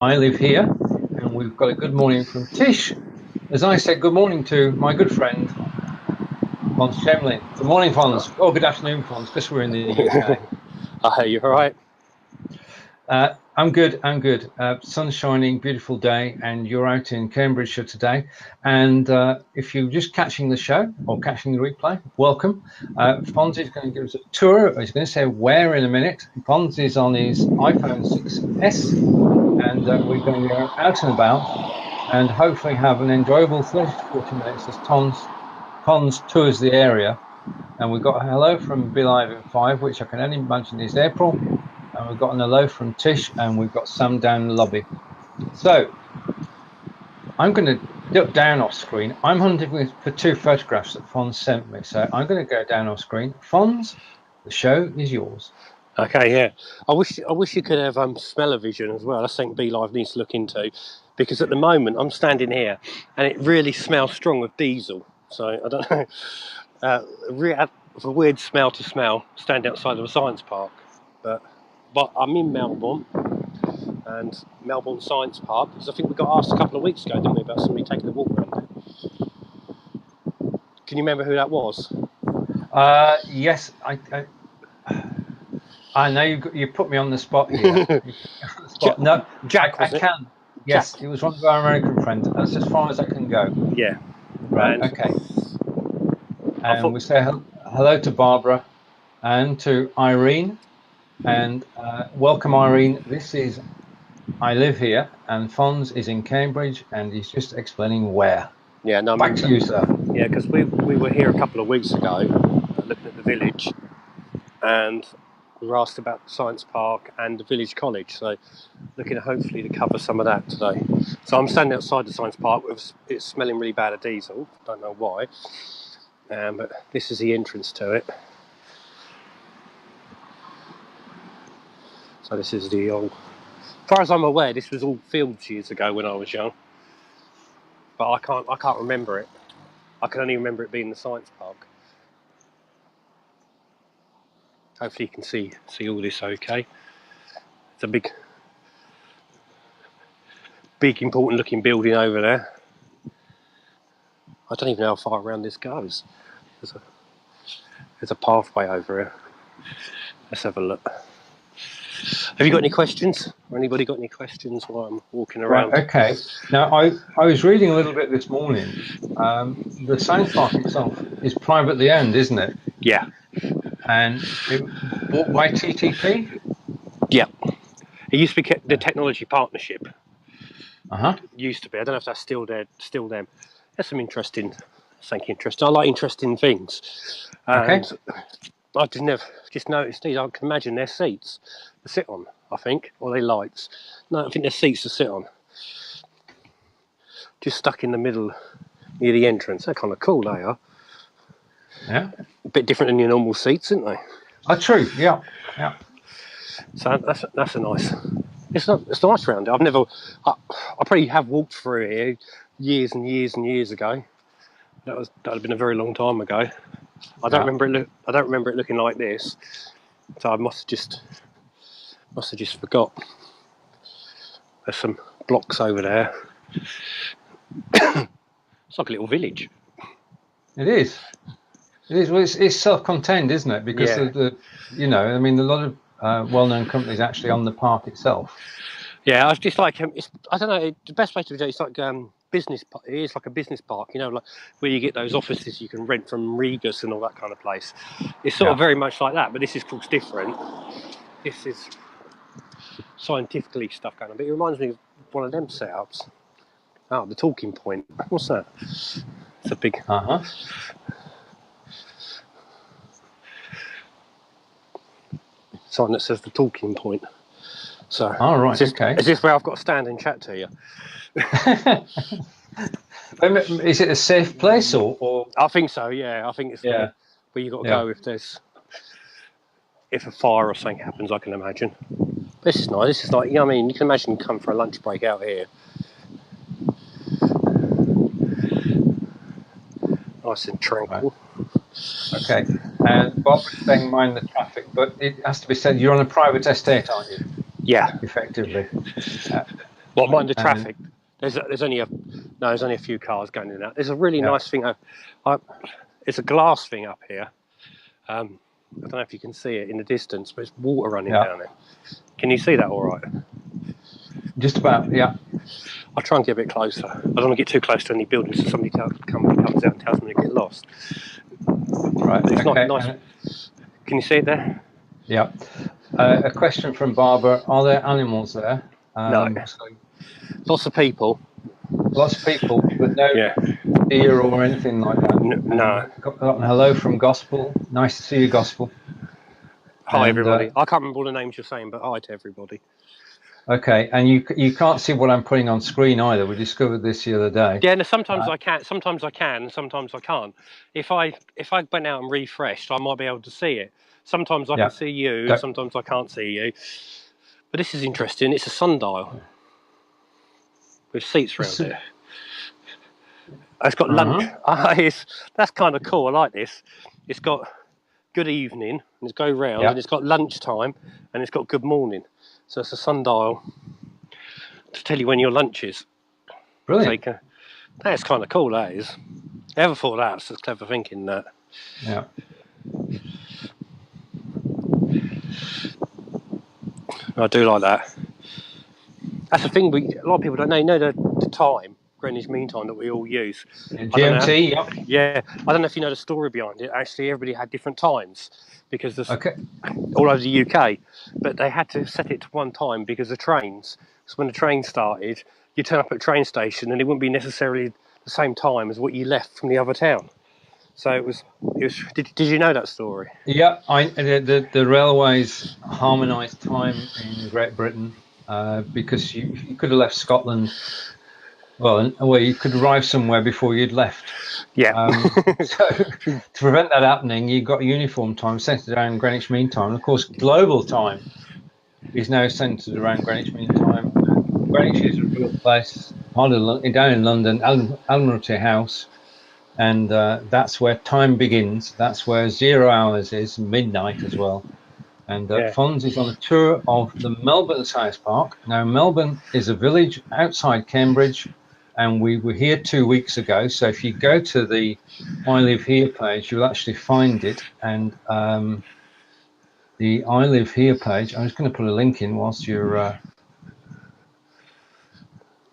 I live here, and we've got a good morning from Tish. As I said, good morning to my good friend, Fonz Chamberlain. Good morning, Fonz. Oh, good afternoon, Fonz, because we're in the UK. Hi, you all right? I'm good, sun's shining, beautiful day, and you're out in Cambridgeshire today. And if you're just catching the show or catching the replay, welcome. Fonz is going to give us a tour. He's going to say where in a minute. Fonz is on his iPhone 6S, and we're going to go out and about and hopefully have an enjoyable 30 to 40 minutes as Fonz tours the area. And we've got a hello from Be Live in 5, which I can only imagine is April. And we've got an hello from Tish, and we've got Sam down in the lobby. So I'm going to look down off screen. I'm hunting for two photographs that Fonz sent me. So I'm going to go down off screen. Fonz, the show is yours. Okay, yeah. I wish you could have smell-o-vision as well. That's something Be Live needs to look into, because at the moment I'm standing here and it really smells strong of diesel. So I don't know. It's a weird smell to smell standing outside of a science park, but I'm in Melbourne, and Melbourne Science Park, because I think we got asked a couple of weeks ago, didn't we, about somebody taking a walk around there. Can you remember who that was? Yes, I know you put me on the spot here. No, Jack, I can. Yes, Jack. It was one of our American friends. That's as far as I can go. Yeah. Right. Okay. And we say hello to Barbara and to Irene. And welcome, Irene. This is I live here, and Fonz is in Cambridge, and he's just explaining where. Yeah, no. Back to you, sir. Yeah, because we were here a couple of weeks ago, looking at the village, and we were asked about the science park and the village college. So, looking hopefully to cover some of that today. So I'm standing outside the science park. It's smelling really bad of diesel. Don't know why, but this is the entrance to it. So this is the old, as far as I'm aware, this was all fields years ago when I was young. But I can't remember it. I can only remember it being the science park. Hopefully you can see all this okay. It's a big important looking building over there. I don't even know how far around this goes. There's a pathway over here. Let's have a look. Have you got any questions? Or anybody got any questions while I'm walking around? Right, okay. Now, I was reading a little bit this morning. The science park itself is privately owned, isn't it? Yeah. And it bought by TTP? Yeah. It used to be the Technology Partnership. Uh-huh. It used to be. I don't know if that's still them. That's something interesting. I like interesting things. And okay. I just noticed these. I can imagine they're seats to sit on, I think, or they lights. No, I think they're seats to sit on. Just stuck in the middle near the entrance. They're kind of cool, they are. Yeah. A bit different than your normal seats, aren't they? Oh, true. Yeah. Yeah. So that's a nice. It's nice around here. I probably have walked through here years and years and years ago. That would have been a very long time ago. I don't remember it looking like this, so I must have just forgot. There's some blocks over there. It's like a little village. It is. Well, it's self-contained, isn't it? Because a lot of well-known companies actually on the park itself. Yeah, I was just like, I don't know. The best way to do it is like business. It is like a business park, like where you get those offices you can rent from Regus and all that kind of place. It's sort of very much like that, but this is, of course, different. This is scientifically stuff going on, but it reminds me of one of them setups. Oh, the talking point. What's that? It's a big. Sign that says the talking point. So, right, okay. Is this where I've got to stand and chat to you? Is it a safe place or? I think so. Yeah, I think it's where you got to go if a fire or something happens. I can imagine. This is nice. This is like, you can imagine you come for a lunch break out here. Nice and tranquil. Right. Okay. And Bob was saying mind the traffic, but it has to be said you're on a private estate, aren't you? Yeah. Effectively. Well, mind the traffic. There's only a few cars going in and out. There's a really nice thing. It's a glass thing up here. I don't know if you can see it in the distance, but it's water running down there. Can you see that all right? Just about, yeah. I'll try and get a bit closer. I don't want to get too close to any buildings so somebody comes out and tells me to get lost. Right, it's not nice. Can you see it there? Yeah. A question from Barbara. Are there animals there? No. Lots of people. Lots of people, but no deer or anything like that? No. Got hello from Gospel. Nice to see you, Gospel. Hi, everybody. I can't remember all the names you're saying, but hi to everybody. Okay, and you can't see what I'm putting on screen either. We discovered this the other day. Yeah, no, sometimes I can, sometimes I can't. If I went out and refreshed, I might be able to see it. Sometimes I can see you, sometimes I can't see you. But this is interesting. It's a sundial with seats around it. It's got lunch. That's kind of cool. I like this. It's got good evening, and it's go round, and it's got lunchtime, and it's got good morning. So it's a sundial to tell you when your lunch is. Brilliant. That's kind of cool, that is. I ever thought that? It's clever thinking, that. Yeah. I do like that. That's the thing, a lot of people don't know. You know the time, Greenwich Mean Time, that we all use. GMT, Yeah. I don't know if you know the story behind it. Actually, everybody had different times because there's all over the UK. But they had to set it to one time because of trains. So when the train started, you turn up at a train station and it wouldn't be necessarily the same time as what you left from the other town. So it was. Did you know that story? Yeah, the railways harmonised time in Great Britain because you could have left Scotland. Well, you could arrive somewhere before you'd left. Yeah. So to prevent that happening, you've got uniform time centred around Greenwich Mean Time. And of course, global time is now centred around Greenwich Mean Time. Greenwich is a real place, down in London, Admiralty House. And that's where time begins. That's where 0 hours is, midnight as well. And Fonz is on a tour of the Melbourn Science Park. Now, Melbourne is a village outside Cambridge, and we were here 2 weeks ago. So if you go to the I Live Here page, you'll actually find it. And the I Live Here page, I'm just going to put a link in whilst you're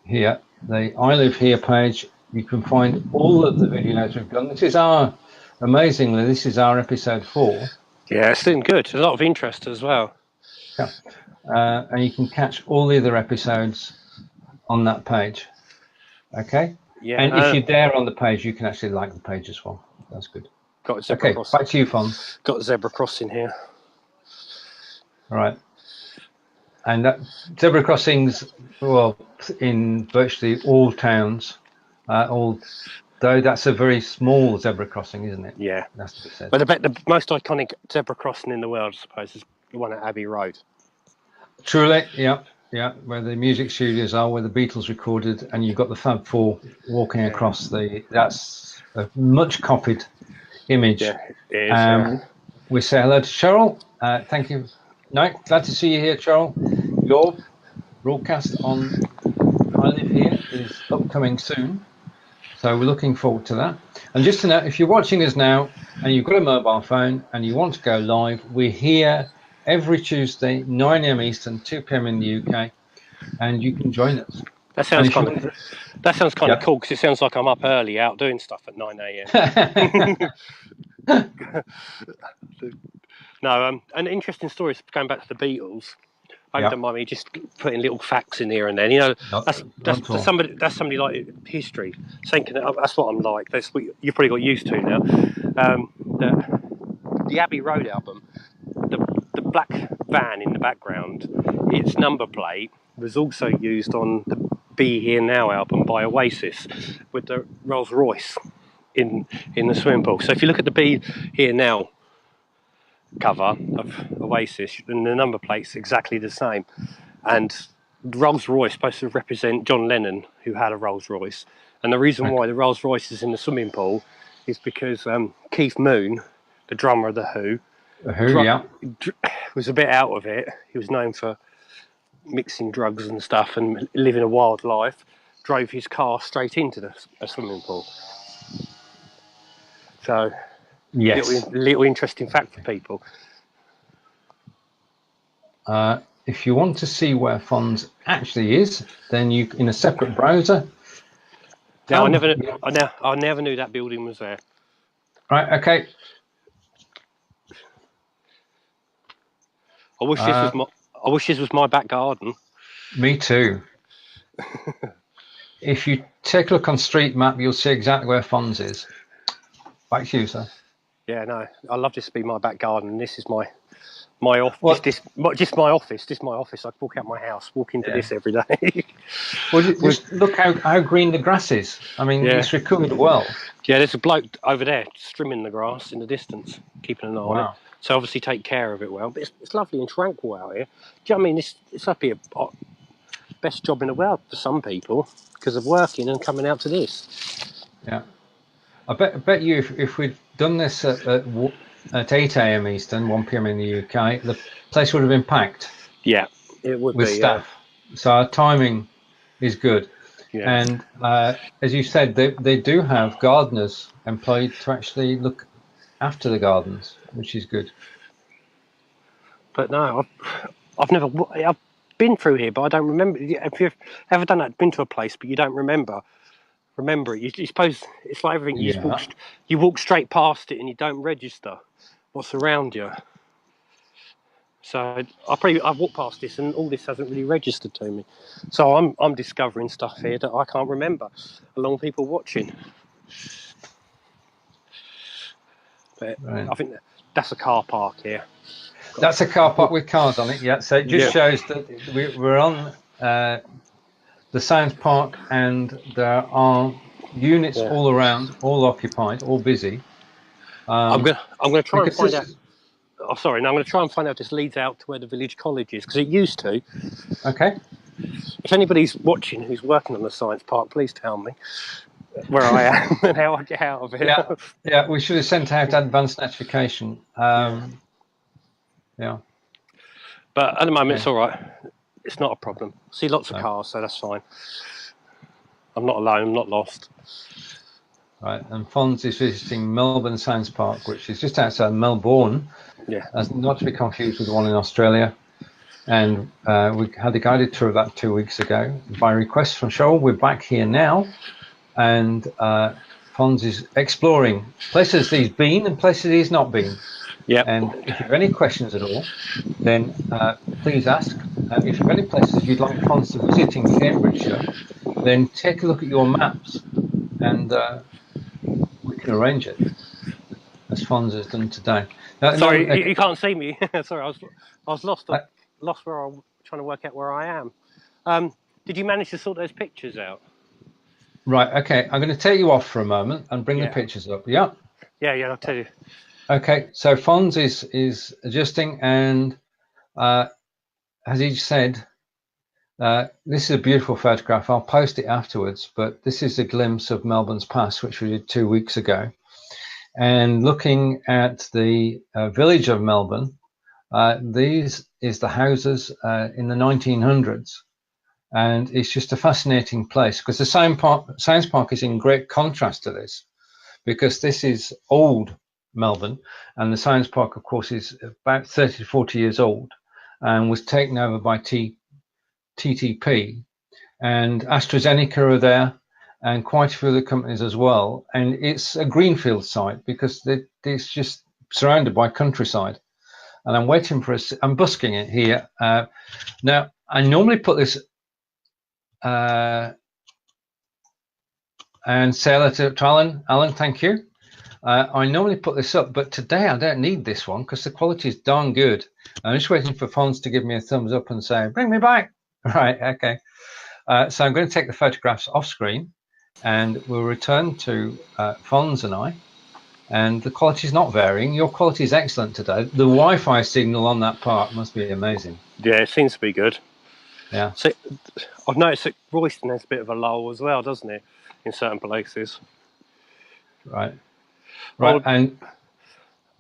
here. The I Live Here page, you can find all of the videos we've done. Amazingly, this is our episode 4. Yeah, it's doing good. There's a lot of interest as well. Yeah. And you can catch all the other episodes on that page. Okay? Yeah. And if you're there on the page, you can actually like the page as well. That's good. Got a zebra crossing. Back to you, Fonz. Got a zebra crossing here. All right. And that zebra crossings, well, in virtually all towns, though that's a very small zebra crossing, isn't it? Yeah. That's to be said. But the most iconic zebra crossing in the world, I suppose, is the one at Abbey Road. Truly, yeah, where the music studios are, where the Beatles recorded, and you've got the Fab Four walking across that's a much copied image. Yeah, it is. We say hello to Cheryl. Thank you. No, glad to see you here, Cheryl. Your broadcast on I Live Here is upcoming soon. So we're looking forward to that. And just to note, if you're watching us now and you've got a mobile phone and you want to go live, we're here every Tuesday, 9 a.m. Eastern, 2 p.m. in the UK, and you can join us. That sounds kind of cool because it sounds like I'm up early out doing stuff at 9 a.m. No, an interesting story is going back to the Beatles. I don't mind me just putting little facts in here and then. You know, that's somebody like history. That's what I'm like. That's what you've probably got used to now. The Abbey Road album, the black van in the background, its number plate was also used on the Be Here Now album by Oasis with the Rolls Royce in the swimming pool. So if you look at the Be Here Now cover of Oasis, and the number plate's exactly the same, and Rolls Royce supposed to represent John Lennon, who had a Rolls Royce, and the reason why the Rolls Royce is in the swimming pool is because Keith Moon, the drummer of the Who, was a bit out of it. He was known for mixing drugs and stuff and living a wild life, drove his car straight into a swimming pool. So, Yes. little interesting fact for people. If you want to see where Fonz actually is, then you, in a separate browser. Now, I never knew that building was there. Right. Okay. I wish this was my back garden. Me too. If you take a look on Street Map, you'll see exactly where Fonz is. Back to you, sir. Yeah, no, I love this to be my back garden. This is my office. Well, Just my office. This is my office. I walk out my house, walk into this every day. Well, just look how green the grass is. I mean, it's recovered well. Yeah, there's a bloke over there trimming the grass in the distance, keeping an eye on it. So obviously take care of it well. But it's lovely and tranquil out here. Do you know what I mean? It's up here. Best job in the world for some people because of working and coming out to this. Yeah, I bet you if we'd done this at 8 a.m. Eastern, 1 p.m. in the UK, the place would have been packed. Yeah, it would with be, staff. Yeah. So our timing is good. Yeah. And as you said, they do have gardeners employed to actually look after the gardens, which is good. But no, I've been through here, but I don't remember. Have you ever done that? Been to a place, but you don't remember it. You suppose it's like everything. You walk straight past it, and you don't register what's around you. So I've walked past this, and all this hasn't really registered to me. So I'm discovering stuff here that I can't remember, along with people watching. But right. I think that's a car park here. That's a car park with cars on it, yeah. So it just shows that we're on the science park, and there are units all around, all occupied, all busy. I'm gonna try and find out. Oh, sorry. No, I'm going to try and find out if this leads out to where the village college is, because it used to. Okay. If anybody's watching who's working on the science park, please tell me where I am and how I get out of it. Yeah. We should have sent out advanced notification. Yeah. But at the moment, it's all right. It's not a problem. I see lots of cars, so that's fine. I'm not alone. I'm not lost. Right, and Fonz is visiting Melbourne Science Park, which is just outside Melbourne. Yeah. Not to be confused with the one in Australia. And we had a guided tour of that 2 weeks ago. By request from Shoal, we're back here now. And Fonz is exploring places he's been and places he's not been. Yeah. And if you have any questions at all, then please ask. If you have any places you'd like Fonz to visit in Cambridgeshire, then take a look at your maps and we can arrange it, as Fonz has done today. Sorry, you can't see me. Sorry, I was lost. Lost where I'm trying to work out where I am. Did you manage to sort those pictures out? Right. Okay. I'm going to take you off for a moment and bring the pictures up. Yeah. Yeah. I'll tell you. Okay. So Fonz is adjusting, and as he said, this is a beautiful photograph. I'll post it afterwards, but this is a glimpse of Melbourne's past, which we did 2 weeks ago. And looking at the village of Melbourne, these is the houses in the 1900s. And it's just a fascinating place, because the Science Park is in great contrast to this, because this is old Melbourne, and the Science Park, of course, is about 30 to 40 years old and was taken over by TTP, and AstraZeneca are there, and quite a few other companies as well. And it's a greenfield site because it's just surrounded by countryside. And I'm waiting for I'm busking it here. Now, I normally put this and say hello to Alan. Alan, thank you. I normally put this up, but today I don't need this one because the quality is darn good. I'm just waiting for Fonz to give me a thumbs up and say, bring me back. Right, okay. So I'm going to take the photographs off screen, and we'll return to Fonz and I. And the quality is not varying. Your quality is excellent today. The Wi-Fi signal on that part must be amazing. Yeah, it seems to be good. Yeah. So I've noticed that Royston has a bit of a lull as well, doesn't it, in certain places? Right. Right. And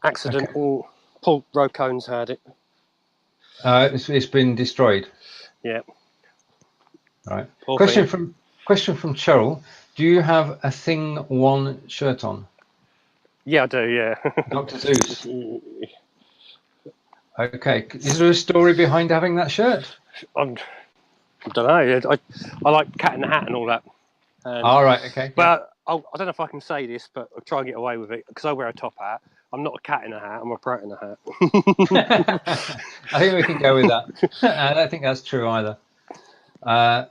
accidental. Paul Rocone's had it. It's been destroyed. Yeah. Right. Poor Question thing. from Cheryl. Do you have a Thing One shirt on? Yeah, I do. Yeah. Dr. Zeus. Okay. Is there a story behind having that shirt? I don't know. I like Cat in the Hat and all that. And, All right. Okay. Yeah. but I don't know if I can say this, but I'll try and get away with it because I wear a top hat. I'm not a cat in a hat. I'm a parrot in a hat. I think we can go with that. I don't think that's true either. No,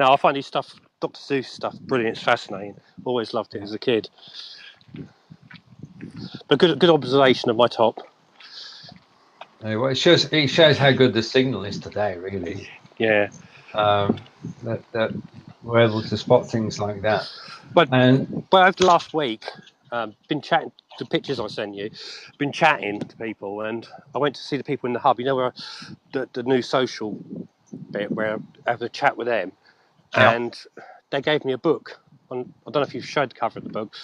I find his stuff, Dr. Seuss stuff, brilliant. It's fascinating. Always loved it as a kid. But good observation of my top. Well, it shows how good the signal is today, really. Yeah. That we're able to spot things like that. But over the last week, been chatting to pictures I sent you, been chatting to people, and I went to see the people in the hub. You know where the new social bit where I have a chat with them, and they gave me a book. I don't know if you've showed the cover of the book.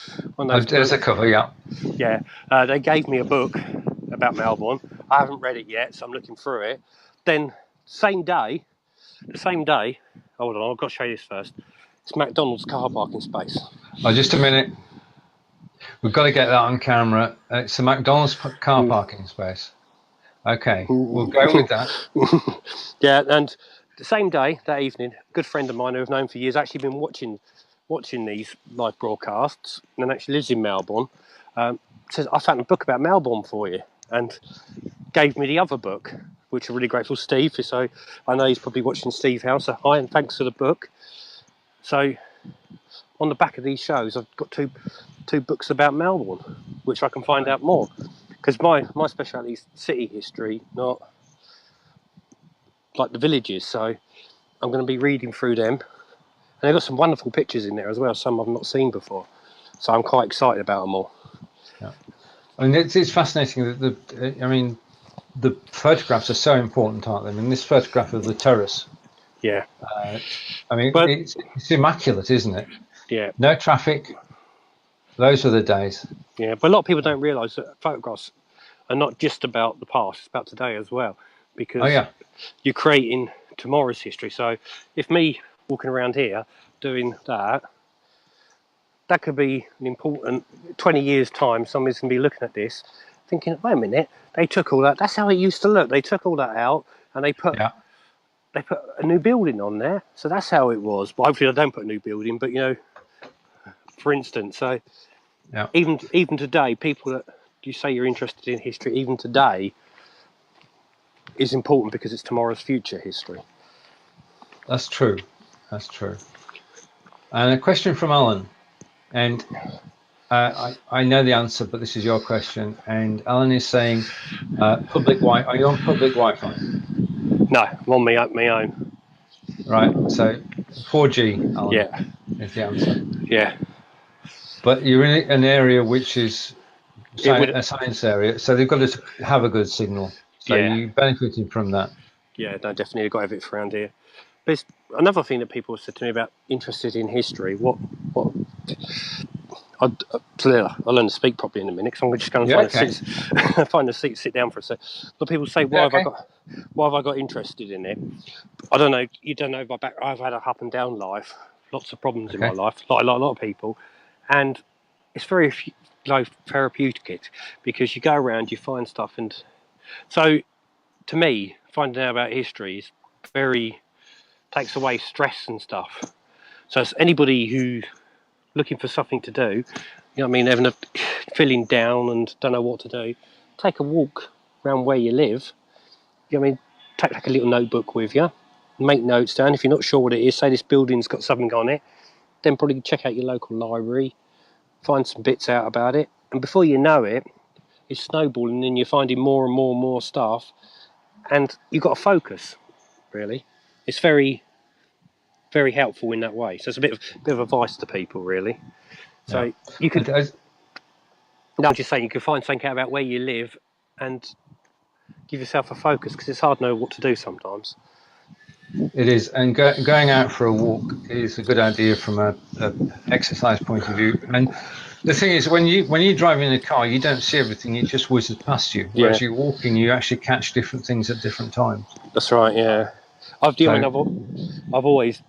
There's a cover, yeah. Yeah, they gave me a book about Melbourne. I haven't read it yet, so I'm looking through it. Then the same day, hold on, I've got to show you this first. It's McDonald's car parking space. Oh, just a minute. We've got to get that on camera. It's a McDonald's car parking space. Okay, we'll go with that. Yeah, and the same day, that evening, a good friend of mine who I've known for years, actually been watching these live broadcasts, and actually lives in Melbourne, says, I found a book about Melbourne for you, and gave me the other book, which I'm really grateful. Steve, so I know he's probably watching Steve House, so hi and thanks for the book. So on the back of these shows, I've got two books about Melbourne, which I can find out more, because my speciality is city history, not like the villages. So I'm going to be reading through them, and they've got some wonderful pictures in there as well, some I've not seen before, so I'm quite excited about them all. Yeah. I mean, it's fascinating that the photographs are so important, aren't they? I mean, this photograph of the terrace. Yeah. But it's immaculate, isn't it? Yeah. No traffic. Those were the days. Yeah, but a lot of people don't realise that photographs are not just about the past; it's about today as well, because you're creating tomorrow's history. So, if me walking around here doing that could be an important 20 years' time. Somebody's going to be looking at this, thinking, "Wait a minute, they took all that. That's how it used to look. They took all that out, and they put a new building on there. So that's how it was. But hopefully, I don't put a new building. But for instance, so even today, people that you say you're interested in history, even today, is important because it's tomorrow's future history. That's true. And a question from Alan, and I know the answer, but this is your question. And Alan is saying, public Wi. Are you on public Wi-Fi? No, I'm on my own. Right. So 4G, Alan. Yeah. Is the answer. Yeah. But you're in an area which is a science area, so they've got to have a good signal. So you benefited from that. Yeah, no, definitely got everything around here. But it's another thing that people said to me about interested in history. I'll learn to speak properly in a minute, because I'm just going to find a seat, sit down for a sec. But people say, why have I got interested in it? I don't know. You don't know my background. I've had a up and down life, lots of problems in my life, like a lot of people, and it's very therapeutic, because you go around, you find stuff, and so to me, finding out about history is takes away stress and stuff. So it's anybody who's looking for something to do, having feeling down and don't know what to do, take a walk around where you live. Take like a little notebook with you, make notes down. If you're not sure what it is, say this building's got something on it, then probably check out your local library, find some bits out about it, and before you know it, it's snowballing and you're finding more and more and more stuff, and you've got to focus, really. It's very, very helpful in that way. So it's a bit of advice to people, really. So you could, I'm just saying, you could find something out about where you live and give yourself a focus, because it's hard to know what to do sometimes. It is, and going out for a walk is a good idea from a exercise point of view. And the thing is, when you drive in a car, you don't see everything; it just whizzes past you. Whereas you're walking, you actually catch different things at different times. That's right. Yeah, I've always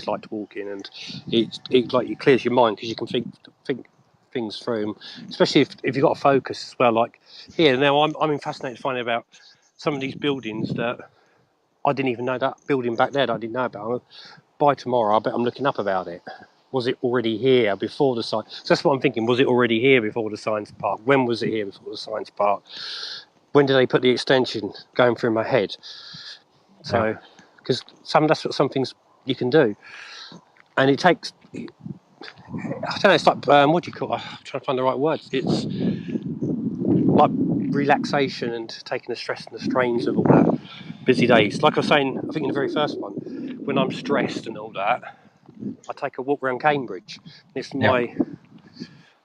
liked walking, and it like it clears your mind because you can think things through, especially if you've got a focus as well. Like here now, I'm fascinated finding about some of these buildings that I didn't even know, that building back there that I didn't know about. By tomorrow, I bet I'm looking up about it. Was it already here before the science? So that's what I'm thinking. Was it already here before the science park? When was it here before the science park? When did they put the extension? Going through my head. So, because that's what some things you can do, and it takes. I don't know. It's like what do you call it? I'm trying to find the right words. It's like relaxation and taking the stress and the strains of all that busy days. Like I was saying, I think in the very first one, when I'm stressed and all that, I take a walk around Cambridge. It's my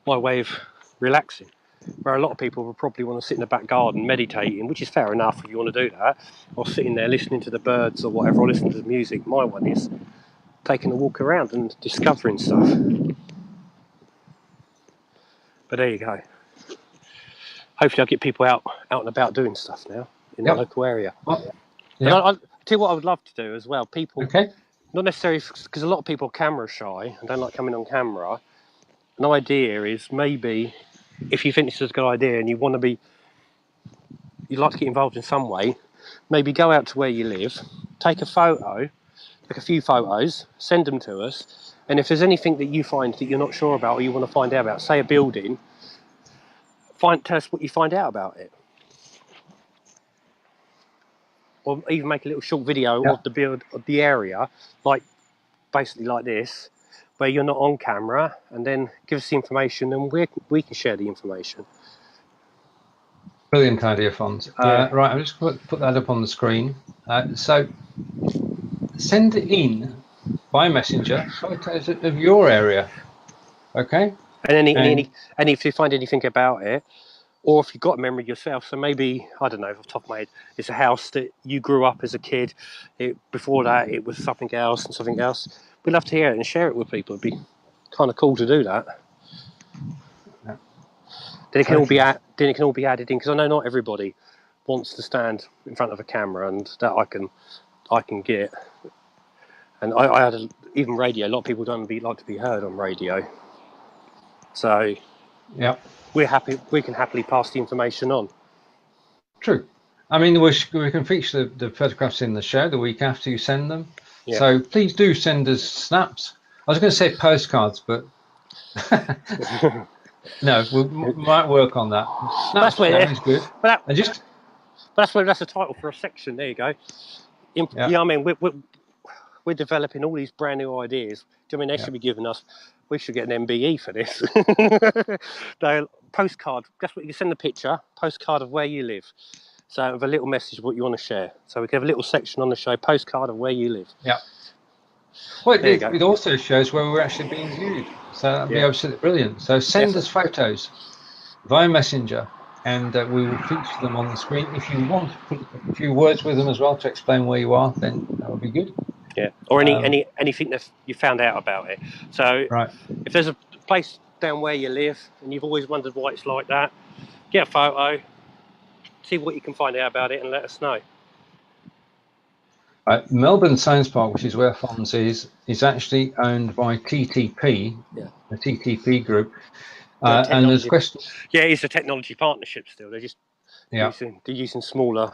way of relaxing. Where a lot of people will probably want to sit in the back garden meditating, which is fair enough if you want to do that, or sitting there listening to the birds or whatever, or listening to the music. My one is taking a walk around and discovering stuff. But there you go. Hopefully I'll get people out and about doing stuff now in the local area. Well, I'll tell you what I would love to do as well. People, not necessarily, because a lot of people are camera shy and don't like coming on camera. An idea is maybe, if you think this is a good idea and you'd like to get involved in some way, maybe go out to where you live, take a few photos, send them to us, and if there's anything that you find that you're not sure about or you want to find out about, say a building, tell us what you find out about it. Or even make a little short video of the area, like basically like this, where you're not on camera, and then give us the information and we can share the information. Brilliant idea, Fonz. Right, I'm just going to put that up on the screen. So send in by messenger photos of your area, okay? And if you find anything about it, or if you've got a memory yourself, so maybe, I don't know, off the top of my head, it's a house that you grew up as a kid. Before that, it was something else and something else. We'd love to hear it and share it with people. It'd be kind of cool to do that. Yeah. Then it can all be added in, because I know not everybody wants to stand in front of a camera, and that I can get. And I had even radio. A lot of people don't like to be heard on radio. So we're happy. We can happily pass the information on. True. I mean, we can feature the photographs in the show the week after you send them. Yeah. So please do send us snaps. I was going to say postcards, but no, we might work on that. Snaps sounds good. But that's the title for a section. There you go. I mean, we're developing all these brand new ideas. Do you mean they should be giving us? We should get an MBE for this. Postcard. That's what you can send the picture. Postcard of where you live. So with a little message of what you want to share. So we can have a little section on the show, postcard of where you live. Yeah. Well, it also shows where we're actually being viewed. So that'd be absolutely brilliant. So send us photos via messenger, and we will feature them on the screen. If you want to put a few words with them as well to explain where you are, then that would be good. Yeah. Or anything that you found out about it. So if there's a place down where you live and you've always wondered why it's like that, get a photo, see what you can find out about it, and let us know. Melbourn Science Park, which is where Fonz is actually owned by TTP, the TTP group. And there's questions. Yeah, it's a technology partnership still. They're just using smaller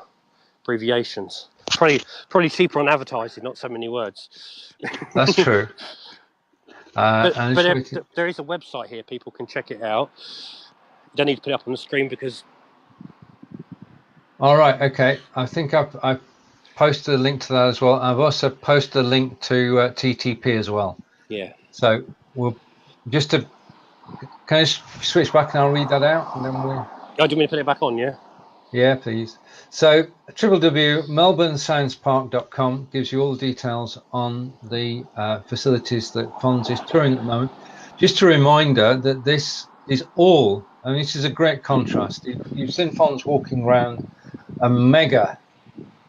abbreviations. Probably cheaper on advertising, not so many words. That's true. But there is a website here. People can check it out. You don't need to put it up on the screen because. All right. Okay. I think I've posted a link to that as well. I've also posted a link to TTP as well. Yeah. So we'll can I switch back and I'll read that out, and then we'll. Oh, do you want me to put it back on? Yeah. Yeah, please. So www.melbournesciencepark.com gives you all the details on the facilities that Fonz is touring at the moment. Just a reminder that this is all, and this is a great contrast. You've seen Fonz walking around a mega,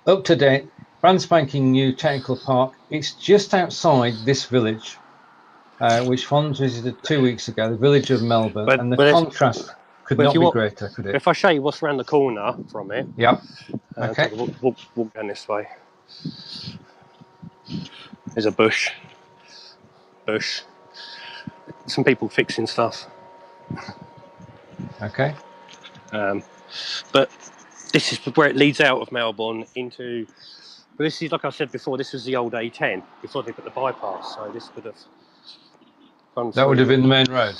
up-to-date, brand spanking new technical park. It's just outside this village, which Fonz visited 2 weeks ago, the village of Melbourne, and the contrast. Could not be greater, could it? If I show you what's around the corner from it. Yep. Okay. Walk down this way. There's a bush. Some people fixing stuff. Okay. But this is where it leads out of Melbourne into. But this is, like I said before, this was the old A10 before they put the bypass. So this would have. That would have been the main road.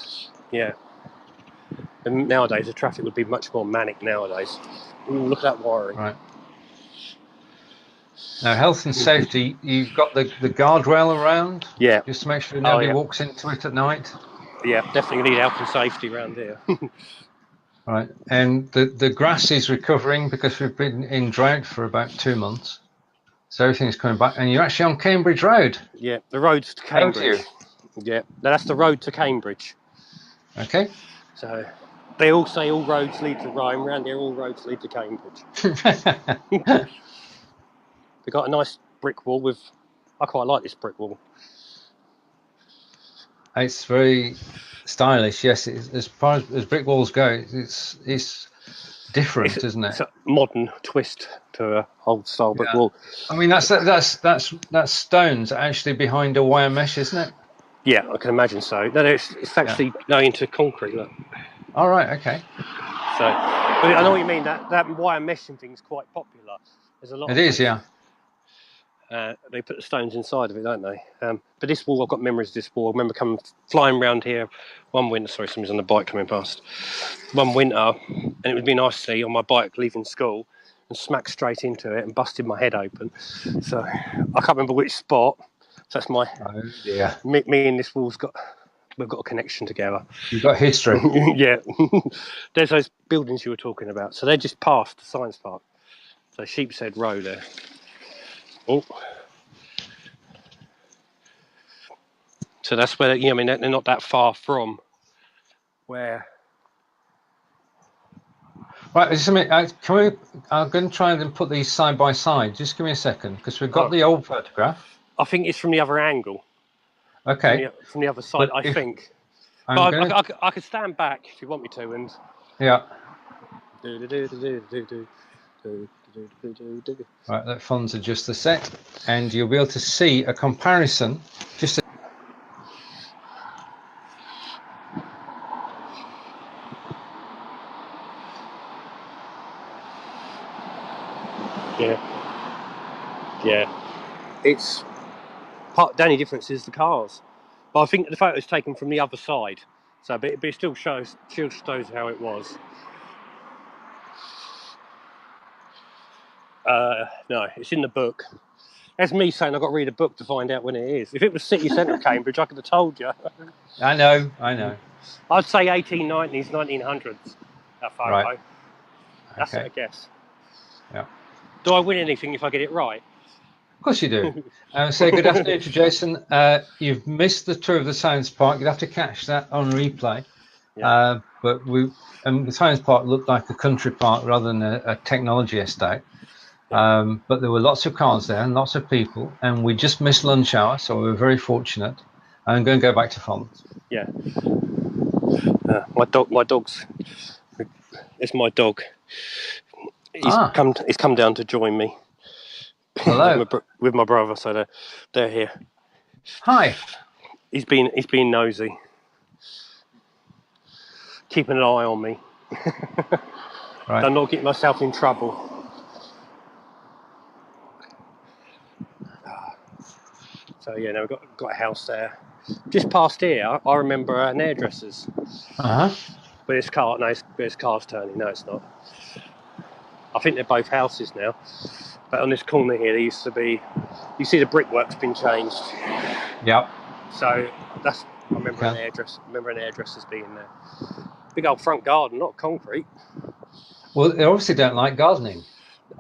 Yeah. And nowadays the traffic would be much more manic nowadays. Ooh, look at that wiring. Right. Now, health and safety. You've got the guardrail around. Yeah. Just to make sure nobody walks into it at night. Yeah, definitely need health and safety around here. Right. And the grass is recovering because we've been in drought for about 2 months. So everything's coming back, and you're actually on Cambridge Road. Yeah, the road's to Cambridge. Yeah, that's the road to Cambridge. Okay. So they all say all roads lead to Rome. Round here, all roads lead to Cambridge. We've got a nice brick wall with. I quite like this brick wall. It's very stylish. Yes, as far as brick walls go, it's different, isn't it? It's a modern twist to an old style brick wall. I mean, that's stones actually behind a wire mesh, isn't it? Yeah, I can imagine so. No, it's actually going into concrete. Look. All right. Okay. So, but I know what you mean. That wire meshing thing is quite popular. There's a lot. It is, yeah. They put the stones inside of it, don't they? But this wall, I've got memories of this wall. I remember coming flying around here one winter. Sorry, somebody's on the bike coming past. One winter, and it would be nice to see on my bike leaving school and smack straight into it and busted my head open. So I can't remember which spot. So that's my. Oh dear. Me and this wall's we've got a connection together. You've got history. Yeah. There's those buildings you were talking about. So they're just past the science park. So Sheepshead Road there. Oh. So that's where, I mean, they're not that far from where. Right, just a minute. I'm going to try and put these side by side. Just give me a second, because we've got the old photograph. I think it's from the other angle. Okay. From the other side, I think. I could stand back if you want me to, and. Yeah. Right, let Fonz adjust the set, and you'll be able to see a comparison. Yeah. It's the only difference is the cars, but I think the photo's taken from the other side, so but it still shows how it was. No, it's in the book. That's me saying I've got to read a book to find out when it is. If it was city centre of Cambridge, I could have told you. I know. I'd say 1890s, 1900s, that photo. Right. That's it, I guess. Yeah. Do I win anything if I get it right? Of course you do. So good afternoon to Jason. You've missed the tour of the science park. You'll have to catch that on replay. Yeah. But the science park looked like a country park rather than a technology estate. But there were lots of cars there and lots of people, and we just missed lunch hour, so we were very fortunate. I'm going to go back to Fonz. Yeah. My dog's. It's my dog. He's come down to join me. Hello. with my brother, so they're here. Hi. He's been nosy, keeping an eye on me. Right. I'm not getting myself in trouble. So yeah, now we've got a house there. Just past here, I remember an hairdresser's. But it's cars turning. No, it's not. I think they're both houses now. But on this corner here, there used to be. You see, the brickwork's been changed. Yep. So I remember an hairdresser. Remember an hairdresser's being there. Big old front garden, not concrete. Well, they obviously don't like gardening.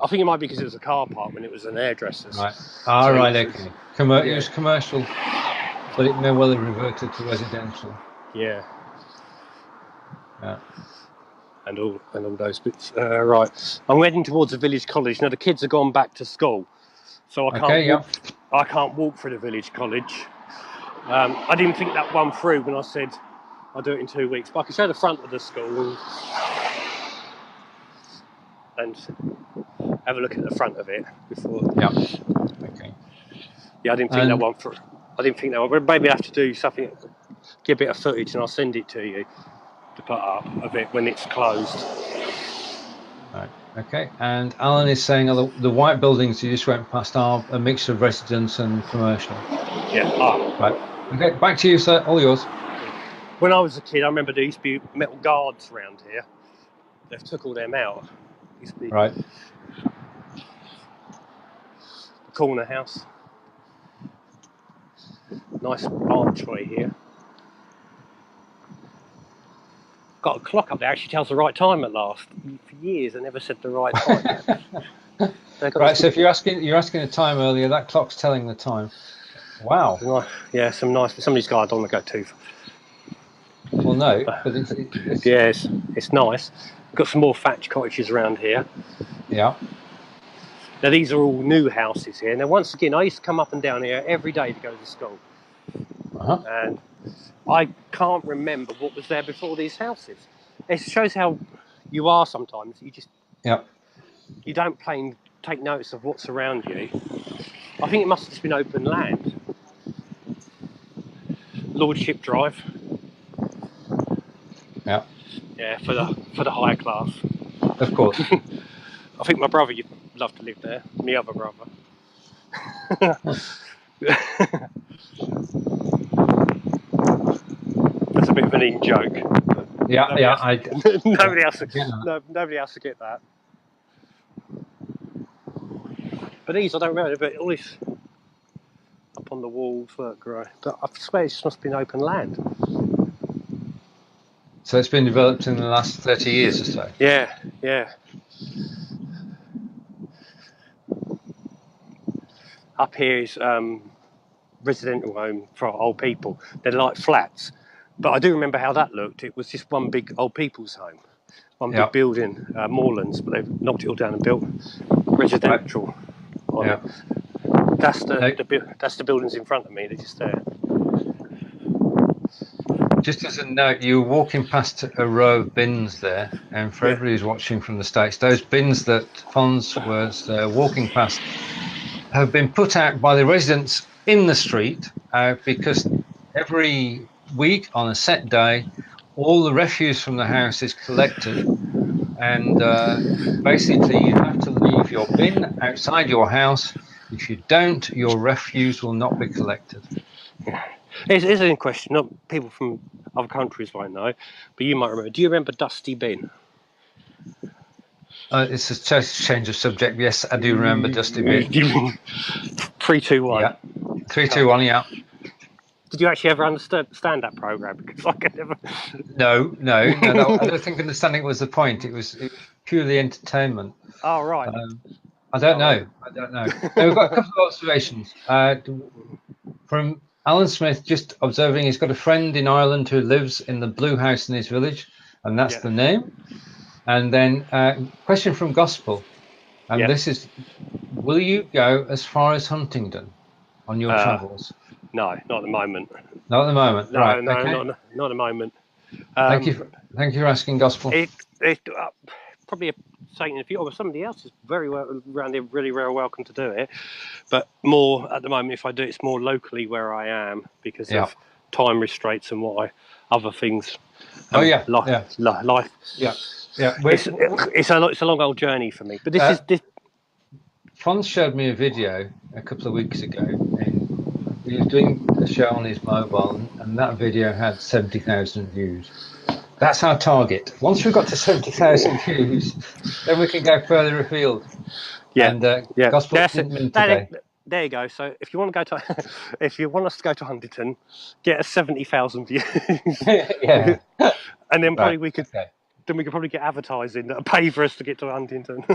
I think it might be because it was a car park when it was an hairdresser's. Right. Right. Okay. It was commercial, but it may well have reverted to residential. Yeah. Yeah. And all those bits. Right. I'm heading towards the village college. Now the kids have gone back to school, so I can't walk through the village college. I didn't think that one through when I said I'll do it in 2 weeks. But I can show the front of the school and have a look at the front of it before. Yeah. Okay. Yeah, I didn't think that one. But maybe I have to do something, get a bit of footage, and I'll send it to you to put up of it when it's closed. Right. Okay. And Alan is saying the white buildings you just went past are a mixture of residence and commercial. Yeah. Right. Okay. Back to you, sir. All yours. When I was a kid, I remember there used to be metal guards around here. They've took all them out. Used to be Right. the corner house. Nice archway here. Got a clock up there, actually tells the right time at last. For years I never said the right time. Right, so if you're asking the time earlier, that clock's telling the time. Wow. Yeah, some of these guys I don't want to go too far. Well, no, but it's yeah, it's nice. We've got some more thatch cottages around here. Yeah. Now these are all new houses here. Now once again, I used to come up and down here every day to go to school. And I can't remember what was there before these houses. It shows how you are sometimes. You just you don't take notice of what's around you. I think it must have just been open land. Lordship Drive. Yeah. Yeah, for the higher class. Of course. I think my brother would love to live there. My other brother. That's a bit of an in joke. Yeah, nobody else will get that. But these I don't remember, but all this up on the walls, work right. But I swear it must have been open land. So it's been developed in the last 30 years or so? Yeah. Up here is residential home for old people. They're like flats. But I do remember how that looked. It was just one big old people's home. One big building, Moorlands, but they've knocked it all down and built residential on it. That's the buildings in front of me, they're just there. Just as a note, you were walking past a row of bins there, and for everybody who's watching from the States, those bins that Fonz was walking past have been put out by the residents in the street because every week on a set day, all the refuse from the house is collected, and basically you have to leave your bin outside your house. If you don't, your refuse will not be collected. It's a question, not people from other countries might know, but you might remember. Do you remember Dusty Bin? It's a change of subject. Yes, I do remember Dusty Bin. 3, 2, 1. Yeah. 3, 2, 1. Yeah. Did you actually ever understand that program? Because I could never. No. I don't think understanding was the point. It was purely entertainment. Oh right. I don't know. We've got a couple of observations from Alan Smith. Just observing, he's got a friend in Ireland who lives in the blue house in his village, and that's the name. And then question from Gospel, and this is: will you go as far as Huntingdon on your travels? No, not at the moment. Not at the moment. No, right. no, Okay. not at the moment. Thank you for asking, Gospel. Probably saying if you or somebody else is very well around here, really very welcome to do it. But more at the moment, if I do, it's more locally where I am because of time restraints and other things. Life. Yeah. It's a long old journey for me. But this. Fonz showed me a video a couple of weeks ago, and he was doing a show on his mobile, and that video had 70,000 views. That's our target. Once we've got to 70,000 views, then we can go further afield. Yeah, and Gospel today. There you go. So if you want to go to, if you want us to go to Huntington, get us 70,000 views. Yeah. And then probably we could. Okay. Then we could probably get advertising that'll pay for us to get to Huntington.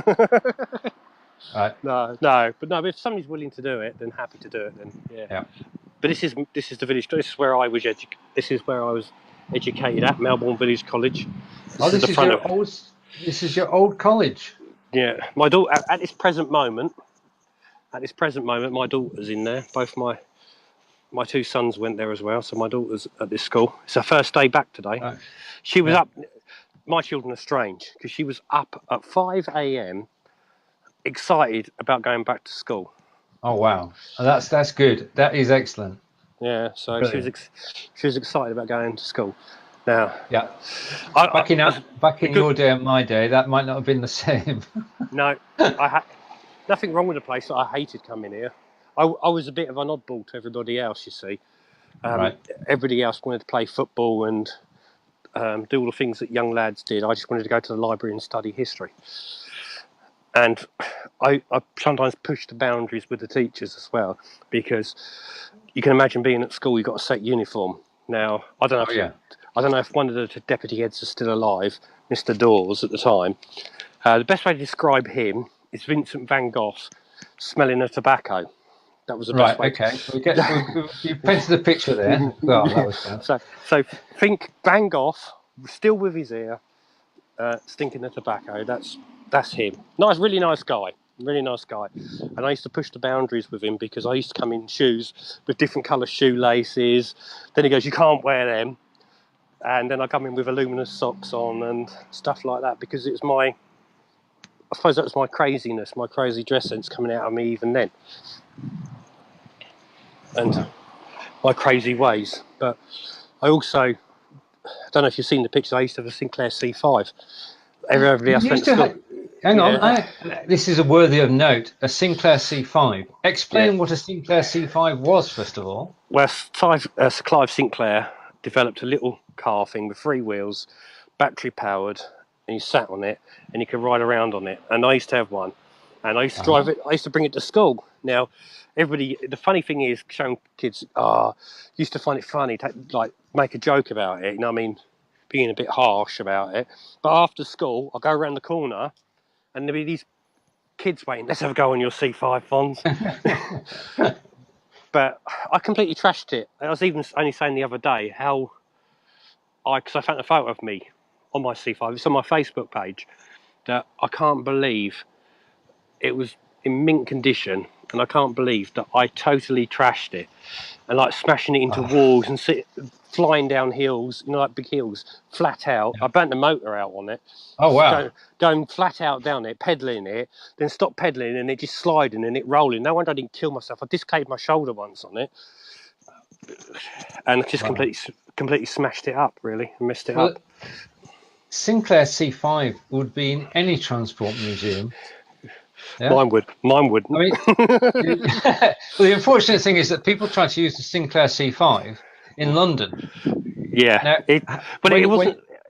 Right. No. But if somebody's willing to do it, then happy to do it. Then yeah. But this is the village. This is where I was educated at Melbourne Village College. This is your old college. Yeah, my daughter at this present moment, my daughter's in there. Both my my two sons went there as well. So my daughter's at this school. It's her first day back today. Right. She was up. My children are strange because she was up at 5 a.m. excited about going back to school. Oh wow, that's good. That is excellent. Yeah, so Brilliant. she was excited about going to school. Now, Yeah, back in your day and my day, that might not have been the same. No, I had nothing wrong with the place. I hated coming here. I was a bit of an oddball to everybody else. You see, Right. Everybody else wanted to play football and do all the things that young lads did. I just wanted to go to the library and study history. And I sometimes pushed the boundaries with the teachers as well, because you can imagine being at school, you've got a set uniform. Now, I don't know if one of the deputy heads is still alive, Mr. Dawes at the time. The best way to describe him is Vincent van Gogh smelling of tobacco. That was the best way. Okay. You painted the picture there. Well, that was fun. So think Van Gogh, still with his ear, stinking of tobacco. That's him. Nice, really nice guy. Really nice guy. And I used to push the boundaries with him because I used to come in shoes with different colour shoelaces. Then he goes, you can't wear them. And then I come in with voluminous socks on and stuff like that, because it was I suppose that was my craziness, my crazy dress sense coming out of me even then. And my crazy ways. But I also, I don't know if you've seen the pictures, I used to have a Sinclair C5. Everybody else went to school. Hang on, this is a worthy of note, a Sinclair C5. Explain what a Sinclair C5 was, first of all. Well, Sir Clive Sinclair developed a little car thing with 3 wheels, battery powered, and you sat on it and you could ride around on it. And I used to have one, and I used to drive it. I used to bring it to school. Now, everybody, the funny thing is, showing kids, used to find it funny to like make a joke about it. You know what I mean? Being a bit harsh about it. But after school, I'll go around the corner and there'll be these kids waiting. Let's have a go on your C5, Fonz. But I completely trashed it. I was even only saying the other day how because I found a photo of me on my C5. It's on my Facebook page. That I can't believe it was in mint condition, and I can't believe that I totally trashed it, and like smashing it into walls and flying down hills, you know, like big hills, flat out. I burnt the motor out on it. Oh wow! Going flat out down it, pedaling it, then stop pedaling and it just sliding and it rolling. No wonder I didn't kill myself. I dislocated my shoulder once on it, and just completely smashed it up. Really, and messed it up. Sinclair C5 would be in any transport museum. Yeah? Mine would. I mean, well, the unfortunate thing is that people try to use the Sinclair C5 in London. Yeah, it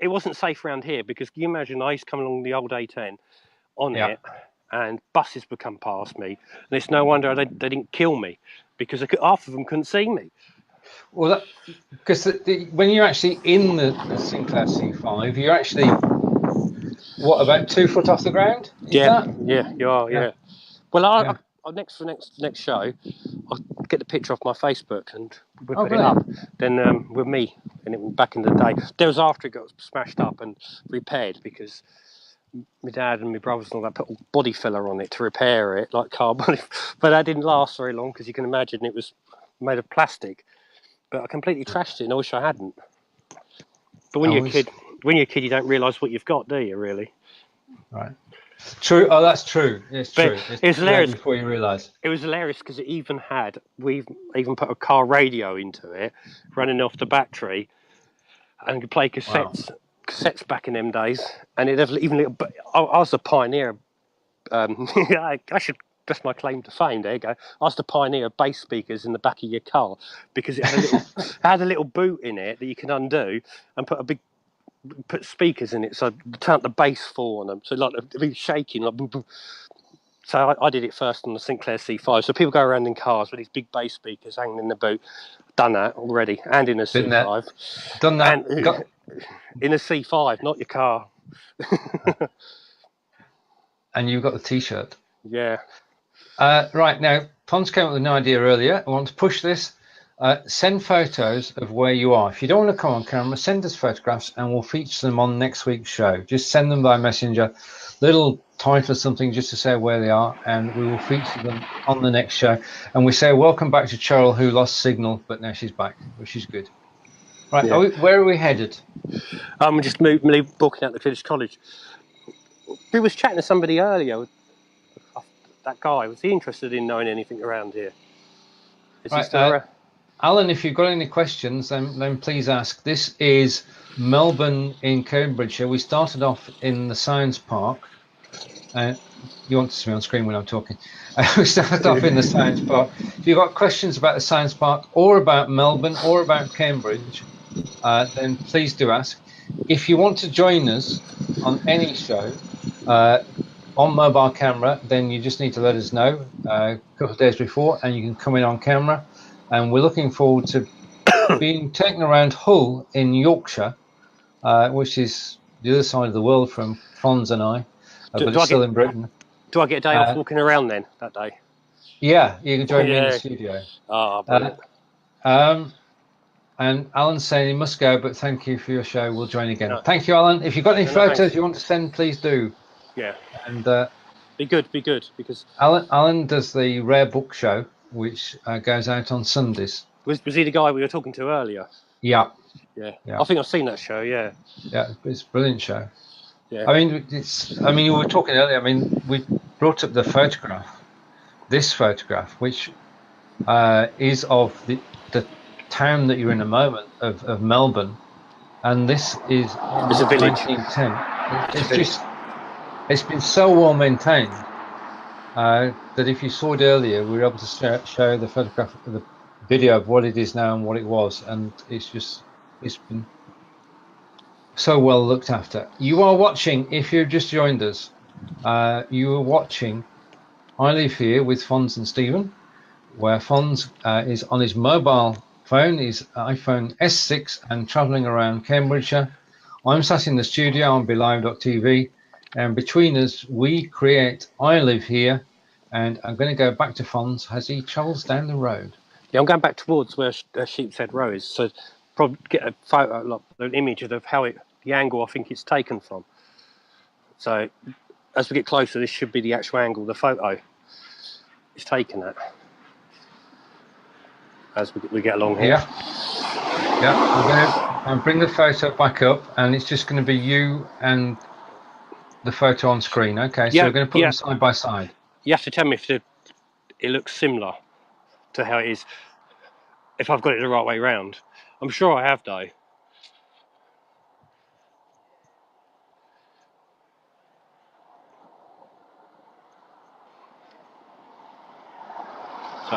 wasn't safe around here, because can you imagine, I used to come along the old A10 on it, and buses would come past me, and it's no wonder they didn't kill me, because half of them couldn't see me. Well, because when you're actually in the Sinclair C5, you're actually about 2 foot off the ground? Yeah, you are. Yeah. Well, next show, I'll get the picture off my Facebook and we'll put it up. Then with me, and it was back in the day. There was after it got smashed up and repaired, because my dad and my brothers and all that put a body filler on it to repair it, like car body. But that didn't last very long, because you can imagine it was made of plastic. But I completely trashed it, and I wish I hadn't. But when you're a kid, you don't realise what you've got, do you? Really? Right. True. Oh, that's true. It's true. It's hilarious before you realise. It was hilarious because we've even put a car radio into it, running off the battery, and could play cassettes back in them days. And it had even little. I was the pioneer. That's my claim to fame. There you go. I was the pioneer of bass speakers in the back of your car, because it had a little boot in it that you can undo and put speakers in it, so turn up the bass fall on them, so like it'd be shaking like boom, boom. So I did it first on the Sinclair C5. So people go around in cars with these big bass speakers hanging in the boot. Done that already, and in a C5. Done that. In a C5, not your car. And you got the T-shirt. Yeah. Right, now, Fonz came up with an idea earlier. I want to push this. send photos of where you are. If you don't want to come on camera, send us photographs and we'll feature them on next week's show. Just send them by messenger, little title or something just to say where they are, and we will feature them on the next show. And we say welcome back to Cheryl, who lost signal, but now she's back, which is good. Right, Yeah. where are we headed? I'm just walking out the village college. We was chatting to somebody earlier. That guy, was he interested in knowing anything around here? Is he still around? Alan, if you've got any questions, then please ask. This is Melbourne in Cambridgeshire. We started off in the science park. You want to see me on screen when I'm talking. We started off in the science park. If you've got questions about the science park or about Melbourne or about Cambridge, then please do ask. If you want to join us on any show on mobile camera, then you just need to let us know a couple of days before, and you can come in on camera. And we're looking forward to being taken around Hull in Yorkshire, which is the other side of the world from Fonz and I, but it's still in Britain. Do I get a day off walking around then, that day? Yeah, you can join me in the studio. Oh, brilliant. And Alan's saying he must go, but thank you for your show. We'll join again. No. Thank you, Alan. If you've got any photos you want to send, please do. Yeah. And be good, because Alan does the Rare Book Show, which goes out on Sundays. Was he the guy we were talking to earlier? Yeah. Yeah. I think I've seen that show. Yeah. Yeah, it's a brilliant show. Yeah. I mean, you were talking earlier. I mean, we brought up the photograph, this photograph, which is of the town that you're in a moment of Melbourne, and this is a village. 1910. It's been so well maintained that if you saw it earlier, we were able to show the photograph, the video of what it is now and what it was, and it's been so well looked after. You are watching, if you've just joined us, you are watching I Live Here with Fonz and Steven, where Fonz is on his mobile phone, his iPhone S6, and travelling around Cambridgeshire. I'm sat in the studio on BeLive.tv, and between us, we create I Live Here, and I'm going to go back to Fonz as he travels down the road. Yeah, I'm going back towards where Sheepshead Row is, so probably get a photo, like an image of how the angle I think it's taken from. So as we get closer, this should be the actual angle the photo is taken at. As we get along here. Yeah. I'm going to bring the photo back up, and it's just going to be you and the photo on screen. Okay, so we're going to put them side by side. You have to tell me if it looks similar to how it is, if I've got it the right way round. I'm sure I have, though. So,